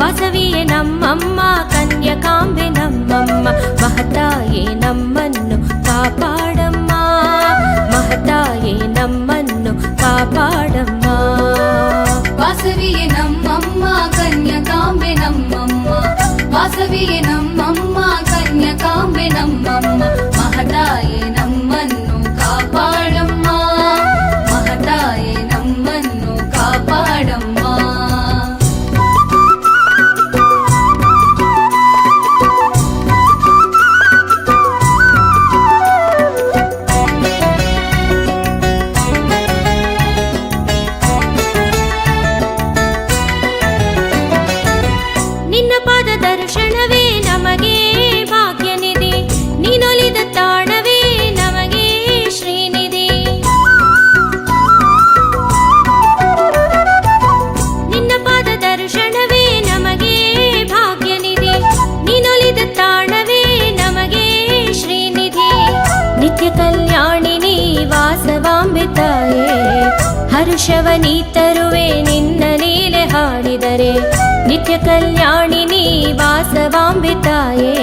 ವಾಸವಿಯೇ ನಮ್ಮಮ್ಮ ಕನ್ಯಕಾಂಬೆ ನಮ್ಮಮ್ಮ ಮಹತಾಯೇ ನಮ್ಮನ್ನು ಕಾಪಾಡಮ್ಮ ಮಹತಾಯೇ ನಮ್ಮನ್ನು ಕಾಪಾಡಮ್ಮ ವಾಸವಿಯೇ ನಮ್ಮಮ್ಮ ಕನ್ಯಕಾಂಬೆ ನಮ್ಮಮ್ಮ ವಾಸವಿಯೇ ನಮ್ಮಮ್ಮ ಕನ್ಯಕಾಂಬೆ ನಮ್ಮಮ್ಮ ಮಹತಾಯೇ ನಮ್ಮನ್ನು ಕಾಪಾಡಮ್ಮ ಮಹತಾಯೇ ನಮ್ಮನ್ನು ಕಾಪಾಡಮ್ಮ ನಿನ್ನ ಪಾದ ದರ್ಶನವೇ ನಮಗೆ ಭಾಗ್ಯನಿಧಿ ನೀನೊಲಿದ ತಾಣವೇ ನಮಗೆ ಶ್ರೀನಿಧಿ ನಿನ್ನ ಪಾದ ದರ್ಶನವೇ ನಮಗೆ ಭಾಗ್ಯನಿಧಿ ನೀನೊಲಿದ ತಾಣವೇ ನಮಗೆ ಶ್ರೀನಿಧಿ ನಿತ್ಯ ಕಲ್ಯಾಣಿನಿ ವಾಸವಾಂಬೆ ತಾಯೇ ಹರ್ಷವನಿ ತರುವೆ ನಿನ್ನ ಲೀಲೆ ಹಾಡಿದರೆ ನಿತ್ಯ ಕಲ್ಯಾಣಿನಿ ವಾಸವಾಂಬೆ ತಾಯೇ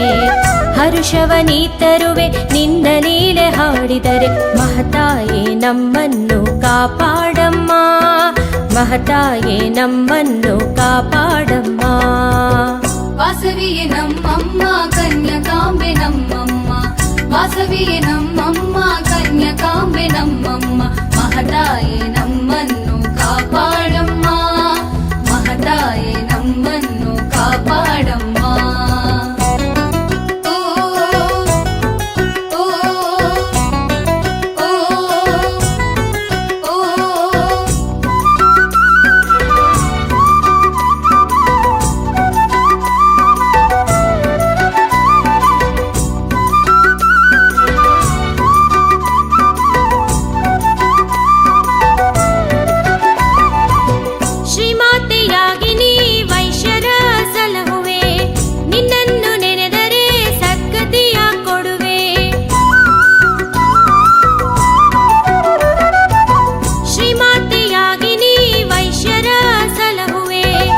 ಹರ್ಷವನಿ ತರುವೆ ನಿನ್ನ ಲೀಲೆ ಹಾಡಿದರೆ ಮಹತಾಯೇ ನಮ್ಮನ್ನು ಕಾಪಾಡಮ್ಮ ಮಹತಾಯೇ ನಮ್ಮನ್ನು ಕಾಪಾಡಮ್ಮ ವಾಸವಿಯೇ ನಮ್ಮಮ್ಮ ಕನ್ಯಕಾಂಬೆ ನಮ್ಮಮ್ಮ ವಾಸವಿಯೇ ನಮ್ಮಮ್ಮ ಕನ್ಯಕಾಂಬೆ ನಮ್ಮ